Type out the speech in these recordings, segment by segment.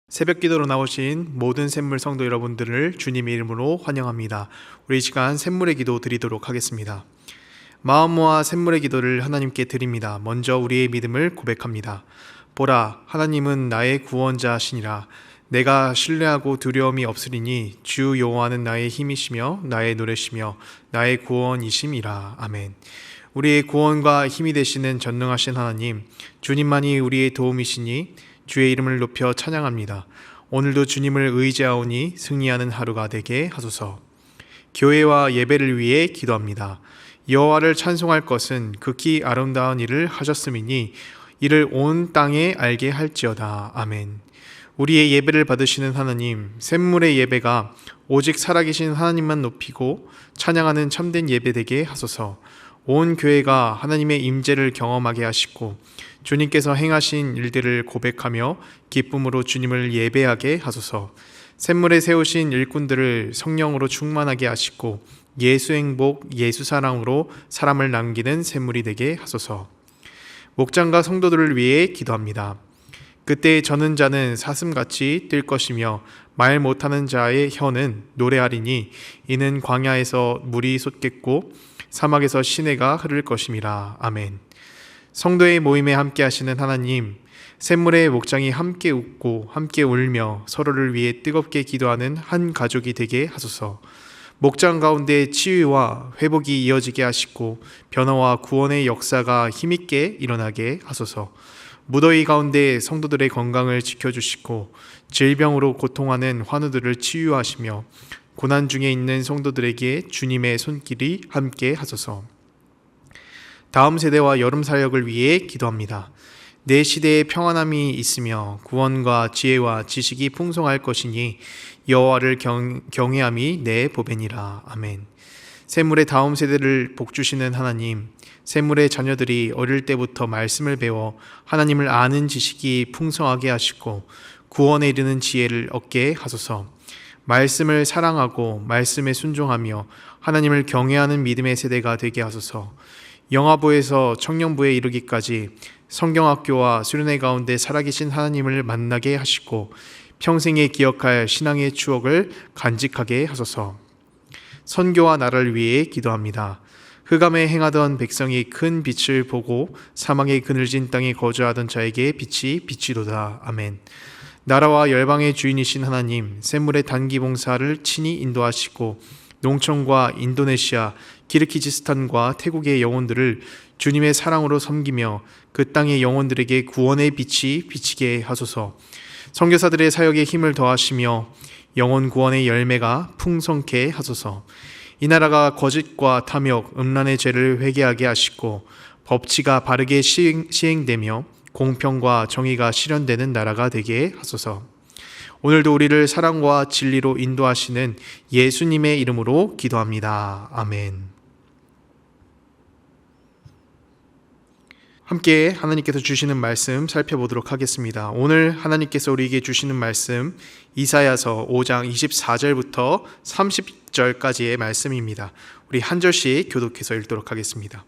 새벽 기도로 나오신 모든 샘물 성도 여러분들을 주님의 이름으로 환영합니다. 우리 이 시간 샘물의 기도 드리도록 하겠습니다. 마음 모아 샘물의 기도를 하나님께 드립니다. 먼저 우리의 믿음을 고백합니다. 보라, 하나님은 나의 구원자시니라. 내가 신뢰하고 두려움이 없으리니 주 여호와는 나의 힘이시며 나의 노래시며 나의 구원이심이라. 아멘. 우리의 구원과 힘이 되시는 전능하신 하나님, 주님만이 우리의 도움이시니 주의 이름을 높여 찬양합니다. 오늘도 주님을 의지하오니 승리하는 하루가 되게 하소서. 교회와 예배를 위해 기도합니다. 여호와를 찬송할 것은 극히 아름다운 일을 하셨음이니 이를 온 땅에 알게 할지어다. 아멘. 우리의 예배를 받으시는 하나님, 샘물의 예배가 오직 살아계신 하나님만 높이고 찬양하는 참된 예배 되게 하소서. 온 교회가 하나님의 임재를 경험하게 하시고 주님께서 행하신 일들을 고백하며 기쁨으로 주님을 예배하게 하소서. 샘물에 세우신 일꾼들을 성령으로 충만하게 하시고 예수 행복, 예수 사랑으로 사람을 남기는 샘물이 되게 하소서. 목장과 성도들을 위해 기도합니다. 그때 저는 자는 사슴같이 뛸 것이며 말 못하는 자의 혀는 노래하리니 이는 광야에서 물이 솟겠고 사막에서 시내가 흐를 것임이라. 아멘. 성도의 모임에 함께 하시는 하나님, 샘물의 목장이 함께 웃고 함께 울며 서로를 위해 뜨겁게 기도하는 한 가족이 되게 하소서. 목장 가운데 치유와 회복이 이어지게 하시고 변화와 구원의 역사가 힘있게 일어나게 하소서. 무더위 가운데 성도들의 건강을 지켜주시고 질병으로 고통하는 환우들을 치유하시며 고난 중에 있는 성도들에게 주님의 손길이 함께 하소서. 다음 세대와 여름 사역을 위해 기도합니다. 내 시대에 평안함이 있으며 구원과 지혜와 지식이 풍성할 것이니 여호와를 경외함이 내 보배니라. 아멘. 샘물의 다음 세대를 복주시는 하나님, 샘물의 자녀들이 어릴 때부터 말씀을 배워 하나님을 아는 지식이 풍성하게 하시고 구원에 이르는 지혜를 얻게 하소서. 말씀을 사랑하고 말씀에 순종하며 하나님을 경외하는 믿음의 세대가 되게 하소서. 영아부에서 청년부에 이르기까지 성경학교와 수련회 가운데 살아계신 하나님을 만나게 하시고 평생에 기억할 신앙의 추억을 간직하게 하소서. 선교와 나라를 위해 기도합니다. 흑암에 행하던 백성이 큰 빛을 보고 사망의 그늘진 땅에 거주하던 자에게 빛이 비치도다. 아멘. 나라와 열방의 주인이신 하나님, 샘물의 단기 봉사를 친히 인도하시고 농촌과 인도네시아, 키르기즈스탄과 태국의 영혼들을 주님의 사랑으로 섬기며 그 땅의 영혼들에게 구원의 빛이 비치게 하소서. 선교사들의 사역에 힘을 더하시며 영혼 구원의 열매가 풍성케 하소서. 이 나라가 거짓과 탐욕, 음란의 죄를 회개하게 하시고 법치가 바르게 시행되며 공평과 정의가 실현되는 나라가 되게 하소서. 오늘도 우리를 사랑과 진리로 인도하시는 예수님의 이름으로 기도합니다. 아멘. 함께 하나님께서 주시는 말씀 살펴보도록 하겠습니다. 오늘 하나님께서 우리에게 주시는 말씀 이사야서 5장 24절부터 30절까지의 말씀입니다. 우리 한 절씩 교독해서 읽도록 하겠습니다.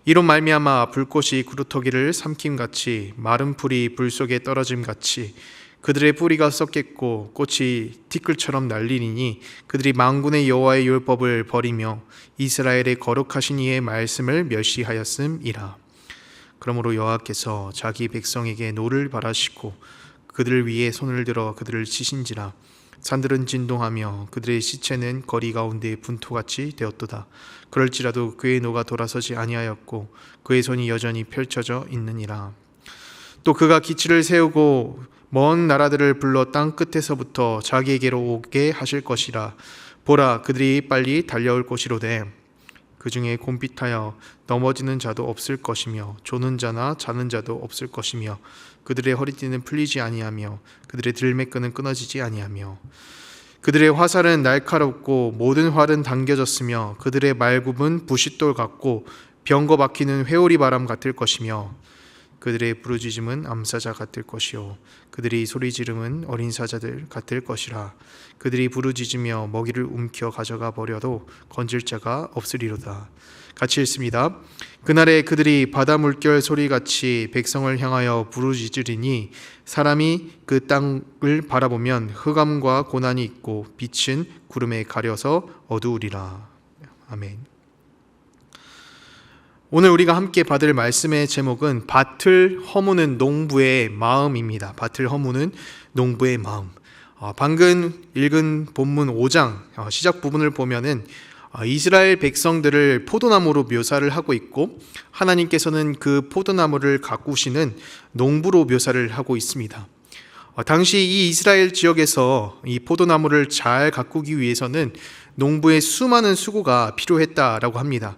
이로 말미암아 불꽃이 구루터기를 삼킴같이 마른 풀이 불 속에 떨어짐같이 그들의 뿌리가 썩겠고 꽃이 티끌처럼 날리니 그들이 만군의 여호와의 율법을 버리며 이스라엘의 거룩하신 이의 말씀을 멸시하였음이라. 그러므로 여호와께서 자기 백성에게 노를 바라시고 그들 위에 손을 들어 그들을 치신지라. 산들은 진동하며 그들의 시체는 거리 가운데 분토같이 되었도다. 그럴지라도 그의 노가 돌아서지 아니하였고 그의 손이 여전히 펼쳐져 있느니라. 또 그가 기치를 세우고 먼 나라들을 불러 땅 끝에서부터 자기에게로 오게 하실 것이라. 보라, 그들이 빨리 달려올 것이로되 그 중에 곰핏하여 넘어지는 자도 없을 것이며 조는 자나 자는 자도 없을 것이며 그들의 허리띠는 풀리지 아니하며 그들의 들매끈은 끊어지지 아니하며 그들의 화살은 날카롭고 모든 활은 당겨졌으며 그들의 말굽은 부싯돌 같고 병거 박히는 회오리 바람 같을 것이며 그들의 부르짖음은 암사자 같을 것이요 그들이 소리 지름은 어린 사자들 같을 것이라. 그들이 부르짖으며 먹이를 움켜 가져가 버려도 건질 자가 없으리로다. 같이 읽습니다. 그날에 그들이 바다 물결 소리같이 백성을 향하여 부르짖으리니 사람이 그 땅을 바라보면 흑암과 고난이 있고 빛은 구름에 가려서 어두우리라. 아멘. 오늘 우리가 함께 받을 말씀의 제목은 밭을 허무는 농부의 마음입니다. 밭을 허무는 농부의 마음. 방금 읽은 본문 5장 시작 부분을 보면은 이스라엘 백성들을 포도나무로 묘사를 하고 있고 하나님께서는 그 포도나무를 가꾸시는 농부로 묘사를 하고 있습니다. 당시 이 이스라엘 지역에서 이 포도나무를 잘 가꾸기 위해서는 농부의 수많은 수고가 필요했다라고 합니다.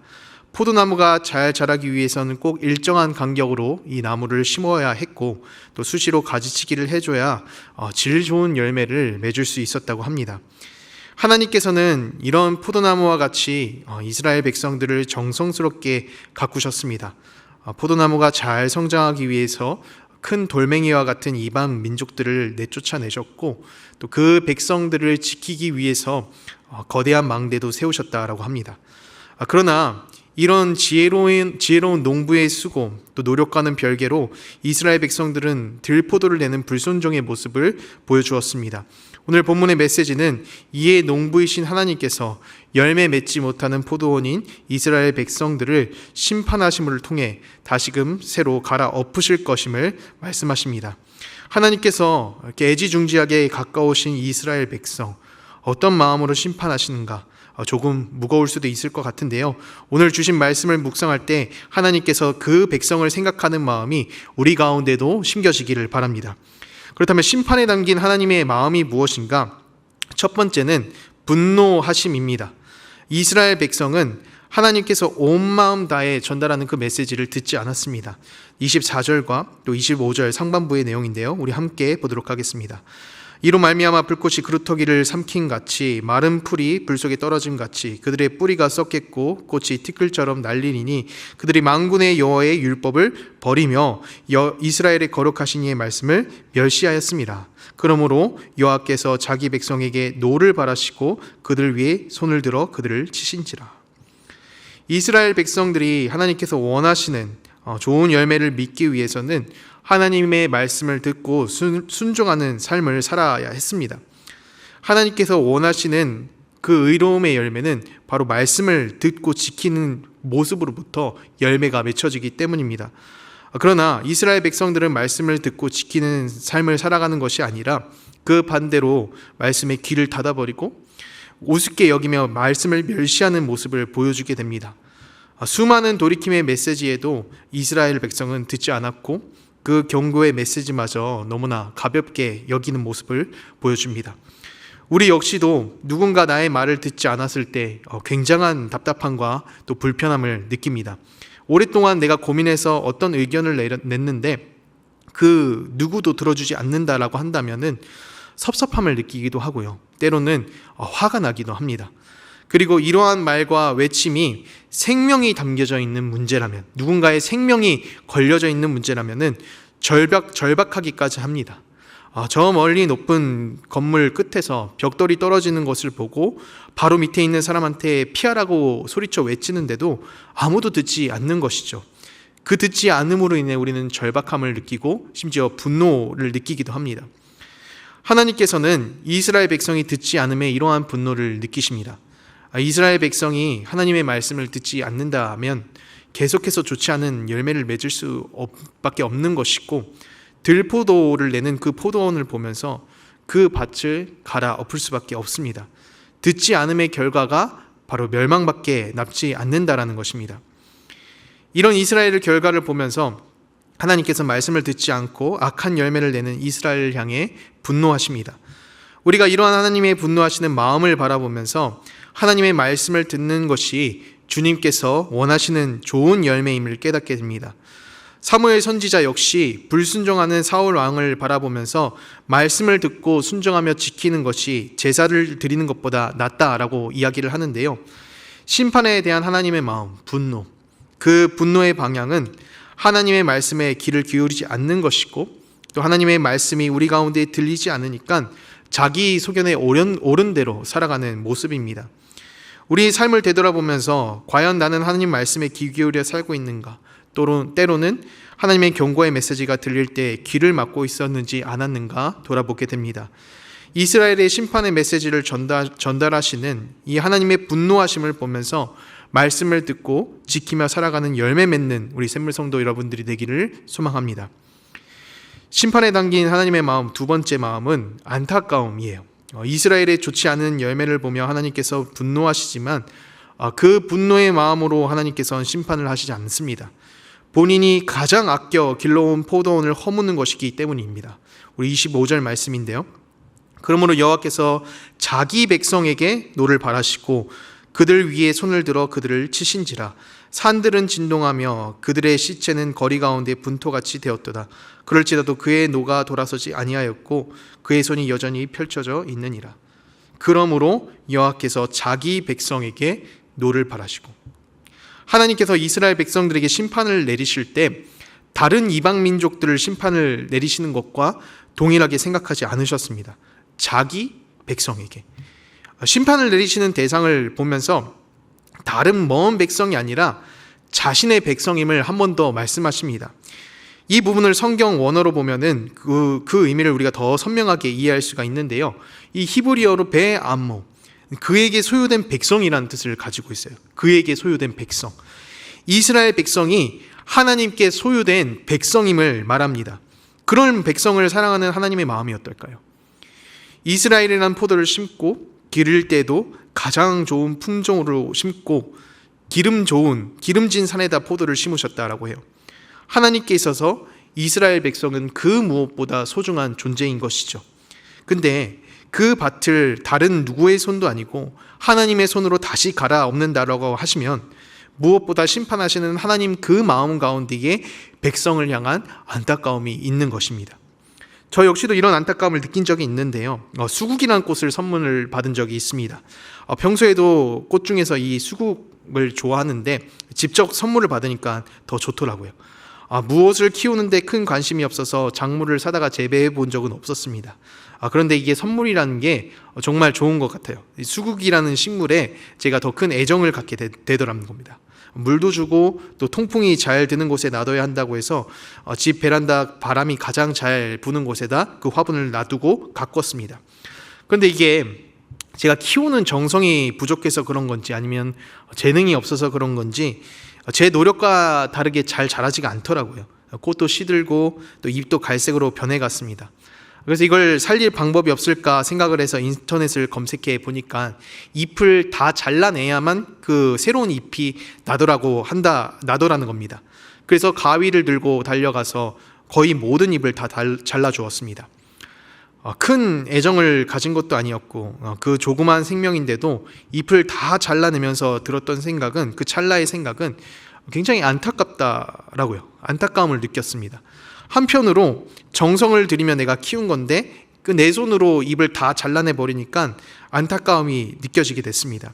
포도나무가 잘 자라기 위해서는 꼭 일정한 간격으로 이 나무를 심어야 했고 또 수시로 가지치기를 해줘야 질 좋은 열매를 맺을 수 있었다고 합니다. 하나님께서는 이런 포도나무와 같이 이스라엘 백성들을 정성스럽게 가꾸셨습니다. 포도나무가 잘 성장하기 위해서 큰 돌멩이와 같은 이방 민족들을 내쫓아내셨고 또 그 백성들을 지키기 위해서 거대한 망대도 세우셨다라고 합니다. 그러나 이런 지혜로운 농부의 수고 또 노력과는 별개로 이스라엘 백성들은 들포도를 내는 불순종의 모습을 보여주었습니다. 오늘 본문의 메시지는 이에 농부이신 하나님께서 열매 맺지 못하는 포도원인 이스라엘 백성들을 심판하심을 통해 다시금 새로 갈아 엎으실 것임을 말씀하십니다. 하나님께서 이렇게 애지중지하게 가까우신 이스라엘 백성 어떤 마음으로 심판하시는가 조금 무거울 수도 있을 것 같은데요. 오늘 주신 말씀을 묵상할 때 하나님께서 그 백성을 생각하는 마음이 우리 가운데도 심겨지기를 바랍니다. 그렇다면 심판에 담긴 하나님의 마음이 무엇인가? 첫 번째는 분노하심입니다. 이스라엘 백성은 하나님께서 온 마음 다해 전달하는 그 메시지를 듣지 않았습니다. 24절과 또 25절 상반부의 내용인데요. 우리 함께 보도록 하겠습니다. 이로 말미암아 불꽃이 그루터기를 삼킨 같이 마른 풀이 불 속에 떨어짐 같이 그들의 뿌리가 썩겠고 꽃이 티끌처럼 날리니 그들이 만군의 여호와의 율법을 버리며 이스라엘의 거룩하신 이의 말씀을 멸시하였습니다. 그러므로 여호와께서 자기 백성에게 노를 바라시고 그들 위에 손을 들어 그들을 치신지라. 이스라엘 백성들이 하나님께서 원하시는 좋은 열매를 믿기 위해서는 하나님의 말씀을 듣고 순종하는 삶을 살아야 했습니다. 하나님께서 원하시는 그 의로움의 열매는 바로 말씀을 듣고 지키는 모습으로부터 열매가 맺혀지기 때문입니다. 그러나 이스라엘 백성들은 말씀을 듣고 지키는 삶을 살아가는 것이 아니라 그 반대로 말씀에 귀를 닫아버리고 우습게 여기며 말씀을 멸시하는 모습을 보여주게 됩니다. 수많은 돌이킴의 메시지에도 이스라엘 백성은 듣지 않았고 그 경고의 메시지마저 너무나 가볍게 여기는 모습을 보여줍니다. 우리 역시도 누군가 나의 말을 듣지 않았을 때 굉장한 답답함과 또 불편함을 느낍니다. 오랫동안 내가 고민해서 어떤 의견을 냈는데 그 누구도 들어주지 않는다라고 한다면은 섭섭함을 느끼기도 하고요. 때로는 화가 나기도 합니다. 그리고 이러한 말과 외침이 생명이 담겨져 있는 문제라면, 누군가의 생명이 걸려져 있는 문제라면은 절박하기까지 합니다. 저 멀리 높은 건물 끝에서 벽돌이 떨어지는 것을 보고 바로 밑에 있는 사람한테 피하라고 소리쳐 외치는데도 아무도 듣지 않는 것이죠. 그 듣지 않음으로 인해 우리는 절박함을 느끼고 심지어 분노를 느끼기도 합니다. 하나님께서는 이스라엘 백성이 듣지 않음에 이러한 분노를 느끼십니다. 이스라엘 백성이 하나님의 말씀을 듣지 않는다면 계속해서 좋지 않은 열매를 맺을 수밖에 없는 것이고 들포도를 내는 그 포도원을 보면서 그 밭을 갈아 엎을 수밖에 없습니다. 듣지 않음의 결과가 바로 멸망밖에 남지 않는다라는 것입니다. 이런 이스라엘의 결과를 보면서 하나님께서 말씀을 듣지 않고 악한 열매를 내는 이스라엘을 향해 분노하십니다. 우리가 이러한 하나님의 분노하시는 마음을 바라보면서 하나님의 말씀을 듣는 것이 주님께서 원하시는 좋은 열매임을 깨닫게 됩니다. 사무엘 선지자 역시 불순종하는 사울 왕을 바라보면서 말씀을 듣고 순종하며 지키는 것이 제사를 드리는 것보다 낫다라고 이야기를 하는데요. 심판에 대한 하나님의 마음, 분노, 그 분노의 방향은 하나님의 말씀에 귀를 기울이지 않는 것이고, 또 하나님의 말씀이 우리 가운데 들리지 않으니까 자기 소견에 옳은 대로 살아가는 모습입니다. 우리 삶을 되돌아보면서 과연 나는 하나님 말씀에 귀 기울여 살고 있는가, 때로는 하나님의 경고의 메시지가 들릴 때 귀를 막고 있었는지 않았는가 돌아보게 됩니다. 이스라엘의 심판의 메시지를 전달하시는 이 하나님의 분노하심을 보면서 말씀을 듣고 지키며 살아가는 열매 맺는 우리 샘물 성도 여러분들이 되기를 소망합니다. 심판에 담긴 하나님의 마음, 두 번째 마음은 안타까움이에요. 이스라엘의 좋지 않은 열매를 보며 하나님께서 분노하시지만 그 분노의 마음으로 하나님께서는 심판을 하시지 않습니다. 본인이 가장 아껴 길러온 포도원을 허무는 것이기 때문입니다. 우리 25절 말씀인데요. 그러므로 여호와께서 자기 백성에게 노를 바라시고 그들 위에 손을 들어 그들을 치신지라. 산들은 진동하며 그들의 시체는 거리 가운데 분토같이 되었도다. 그럴지라도 그의 노가 돌아서지 아니하였고 그의 손이 여전히 펼쳐져 있느니라. 그러므로 여호와께서 자기 백성에게 노를 바라시고, 하나님께서 이스라엘 백성들에게 심판을 내리실 때 다른 이방 민족들을 심판을 내리시는 것과 동일하게 생각하지 않으셨습니다. 자기 백성에게 심판을 내리시는 대상을 보면서 다른 먼 백성이 아니라 자신의 백성임을 한 번 더 말씀하십니다. 이 부분을 성경 원어로 보면은 그 의미를 우리가 더 선명하게 이해할 수가 있는데요. 이 히브리어로 베암모, 그에게 소유된 백성이라는 뜻을 가지고 있어요. 그에게 소유된 백성. 이스라엘 백성이 하나님께 소유된 백성임을 말합니다. 그런 백성을 사랑하는 하나님의 마음이 어떨까요? 이스라엘이라는 포도를 심고 기를 때도 가장 좋은 품종으로 심고 기름진 산에다 포도를 심으셨다라고 해요. 하나님께 있어서 이스라엘 백성은 그 무엇보다 소중한 존재인 것이죠. 근데 그 밭을 다른 누구의 손도 아니고 하나님의 손으로 다시 갈아엎는다라고 하시면 무엇보다 심판하시는 하나님 그 마음 가운데에 백성을 향한 안타까움이 있는 것입니다. 저 역시도 이런 안타까움을 느낀 적이 있는데요. 수국이라는 꽃을 선물을 받은 적이 있습니다. 평소에도 꽃 중에서 이 수국을 좋아하는데 직접 선물을 받으니까 더 좋더라고요. 무엇을 키우는데 큰 관심이 없어서 작물을 사다가 재배해 본 적은 없었습니다. 그런데 이게 선물이라는 게 정말 좋은 것 같아요. 수국이라는 식물에 제가 더 큰 애정을 갖게 되더라는 겁니다. 물도 주고 또 통풍이 잘 드는 곳에 놔둬야 한다고 해서 집 베란다 바람이 가장 잘 부는 곳에다 그 화분을 놔두고 가꿨습니다. 그런데 이게 제가 키우는 정성이 부족해서 그런 건지 아니면 재능이 없어서 그런 건지 제 노력과 다르게 잘 자라지가 않더라고요. 꽃도 시들고 또 잎도 갈색으로 변해갔습니다. 그래서 이걸 살릴 방법이 없을까 생각을 해서 인터넷을 검색해 보니까 잎을 다 잘라내야만 그 새로운 잎이 나더라는 겁니다. 그래서 가위를 들고 달려가서 거의 모든 잎을 다 잘라 주었습니다. 큰 애정을 가진 것도 아니었고 그 조그만 생명인데도 잎을 다 잘라내면서 들었던 생각은, 그 찰나의 생각은 굉장히 안타깝다라고요. 안타까움을 느꼈습니다. 한편으로 정성을 들이며 내가 키운 건데 그 내 손으로 잎을 다 잘라내 버리니까 안타까움이 느껴지게 됐습니다.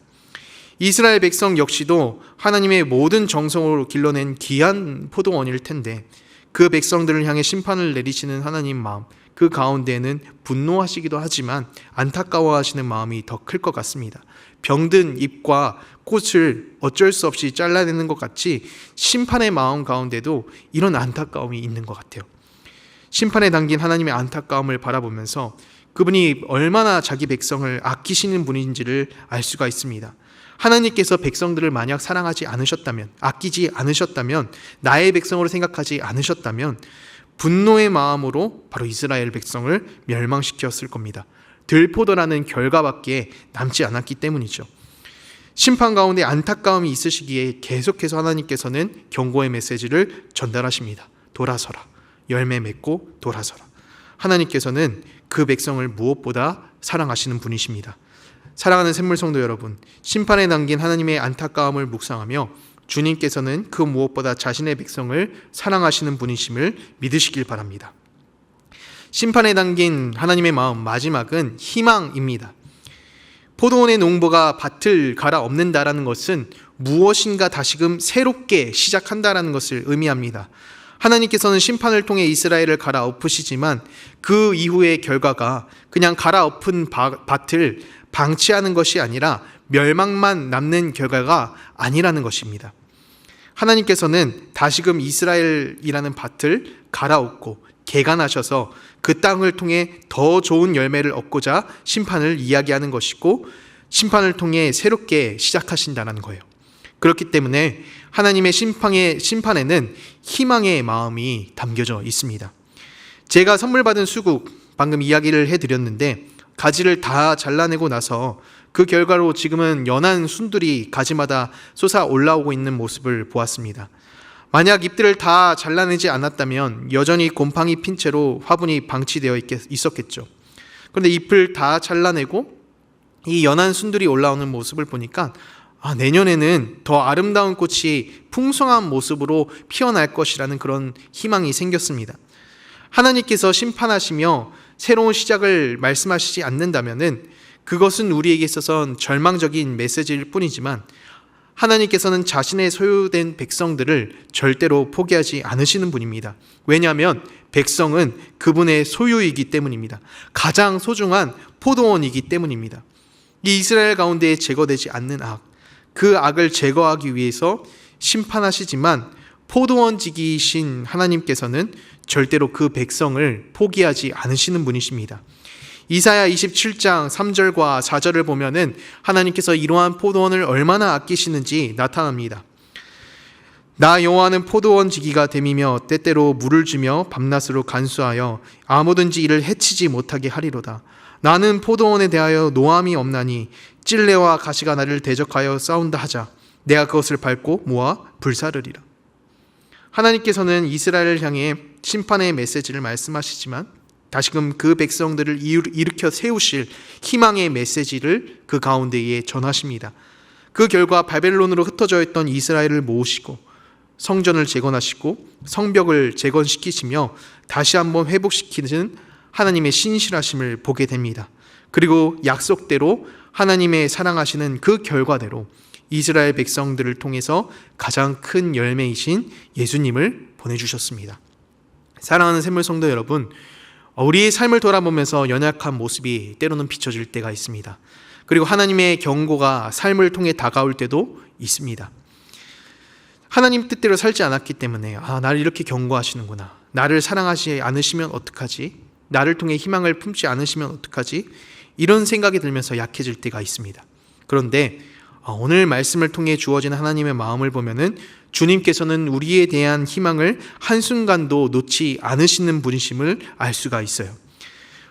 이스라엘 백성 역시도 하나님의 모든 정성으로 길러낸 귀한 포도원일 텐데 그 백성들을 향해 심판을 내리시는 하나님 마음, 그 가운데에는 분노하시기도 하지만 안타까워하시는 마음이 더 클 것 같습니다. 병든 잎과 꽃을 어쩔 수 없이 잘라내는 것 같이 심판의 마음 가운데도 이런 안타까움이 있는 것 같아요. 심판에 담긴 하나님의 안타까움을 바라보면서 그분이 얼마나 자기 백성을 아끼시는 분인지를 알 수가 있습니다. 하나님께서 백성들을 만약 사랑하지 않으셨다면, 아끼지 않으셨다면, 나의 백성으로 생각하지 않으셨다면 분노의 마음으로 바로 이스라엘 백성을 멸망시켰을 겁니다. 들포도라는 결과밖에 남지 않았기 때문이죠. 심판 가운데 안타까움이 있으시기에 계속해서 하나님께서는 경고의 메시지를 전달하십니다. 돌아서라. 열매 맺고 돌아서라. 하나님께서는 그 백성을 무엇보다 사랑하시는 분이십니다. 사랑하는 샘물 성도 여러분, 심판에 담긴 하나님의 안타까움을 묵상하며 주님께서는 그 무엇보다 자신의 백성을 사랑하시는 분이심을 믿으시길 바랍니다. 심판에 담긴 하나님의 마음, 마지막은 희망입니다. 포도원의 농부가 밭을 갈아엎는다라는 것은 무엇인가 다시금 새롭게 시작한다라는 것을 의미합니다. 하나님께서는 심판을 통해 이스라엘을 갈아엎으시지만 그 이후의 결과가 그냥 갈아엎은 밭을 방치하는 것이 아니라 멸망만 남는 결과가 아니라는 것입니다. 하나님께서는 다시금 이스라엘이라는 밭을 갈아엎고 개간하셔서 그 땅을 통해 더 좋은 열매를 얻고자 심판을 이야기하는 것이고, 심판을 통해 새롭게 시작하신다는 거예요. 그렇기 때문에 하나님의 심판에는 희망의 마음이 담겨져 있습니다. 제가 선물 받은 수국, 방금 이야기를 해드렸는데 가지를 다 잘라내고 나서 그 결과로 지금은 연한 순들이 가지마다 솟아 올라오고 있는 모습을 보았습니다. 만약 잎들을 다 잘라내지 않았다면 여전히 곰팡이 핀 채로 화분이 방치되어 있었겠죠. 그런데 잎을 다 잘라내고 이 연한 순들이 올라오는 모습을 보니까 내년에는 더 아름다운 꽃이 풍성한 모습으로 피어날 것이라는 그런 희망이 생겼습니다. 하나님께서 심판하시며 새로운 시작을 말씀하시지 않는다면 그것은 우리에게 있어서는 절망적인 메시지일 뿐이지만, 하나님께서는 자신의 소유된 백성들을 절대로 포기하지 않으시는 분입니다. 왜냐하면 백성은 그분의 소유이기 때문입니다. 가장 소중한 포도원이기 때문입니다. 이 이스라엘 가운데 제거되지 않는 악, 그 악을 제거하기 위해서 심판하시지만 포도원지기이신 하나님께서는 절대로 그 백성을 포기하지 않으시는 분이십니다. 이사야 27장 3절과 4절을 보면은 하나님께서 이러한 포도원을 얼마나 아끼시는지 나타납니다. 나 여호와는 포도원지기가 됨이며 때때로 물을 주며 밤낮으로 간수하여 아무든지 이를 해치지 못하게 하리로다. 나는 포도원에 대하여 노함이 없나니 찔레와 가시가 나를 대적하여 싸운다 하자. 내가 그것을 밟고 모아 불사르리라. 하나님께서는 이스라엘을 향해 심판의 메시지를 말씀하시지만 다시금 그 백성들을 일으켜 세우실 희망의 메시지를 그 가운데에 전하십니다. 그 결과 바벨론으로 흩어져 있던 이스라엘을 모으시고 성전을 재건하시고 성벽을 재건시키시며 다시 한번 회복시키는 하나님의 신실하심을 보게 됩니다. 그리고 약속대로 하나님의 사랑하시는 그 결과대로 이스라엘 백성들을 통해서 가장 큰 열매이신 예수님을 보내주셨습니다. 사랑하는 샘물 성도 여러분, 우리의 삶을 돌아보면서 연약한 모습이 때로는 비춰질 때가 있습니다. 그리고 하나님의 경고가 삶을 통해 다가올 때도 있습니다. 하나님 뜻대로 살지 않았기 때문에 나를 이렇게 경고하시는구나, 나를 사랑하지 않으시면 어떡하지, 나를 통해 희망을 품지 않으시면 어떡하지, 이런 생각이 들면서 약해질 때가 있습니다. 그런데 오늘 말씀을 통해 주어진 하나님의 마음을 보면은 주님께서는 우리에 대한 희망을 한순간도 놓지 않으시는 분이심을 알 수가 있어요.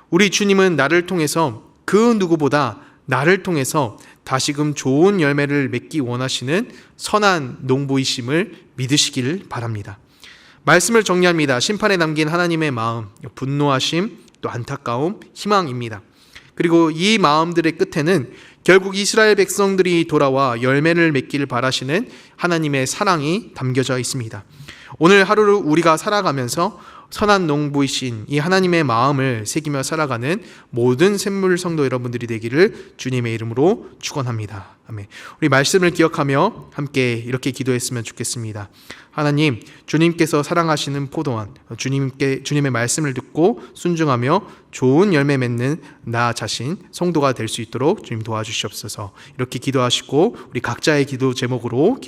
우리 주님은 나를 통해서, 그 누구보다 나를 통해서 다시금 좋은 열매를 맺기 원하시는 선한 농부이심을 믿으시길 바랍니다. 말씀을 정리합니다. 심판에 담긴 하나님의 마음, 분노하심, 또 안타까움, 희망입니다. 그리고 이 마음들의 끝에는 결국 이스라엘 백성들이 돌아와 열매를 맺기를 바라시는 하나님의 사랑이 담겨져 있습니다. 오늘 하루를 우리가 살아가면서 선한 농부이신 이 하나님의 마음을 새기며 살아가는 모든 샘물 성도 여러분들이 되기를 주님의 이름으로 축원합니다. 아멘. 우리 말씀을 기억하며 함께 이렇게 기도했으면 좋겠습니다. 하나님, 주님께서 사랑하시는 포도원, 주님의 말씀을 듣고 순종하며 좋은 열매 맺는 나 자신 성도가 될 수 있도록 주님 도와주시옵소서. 이렇게 기도하시고 우리 각자의 기도 제목으로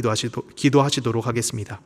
기도하시도록 하겠습니다.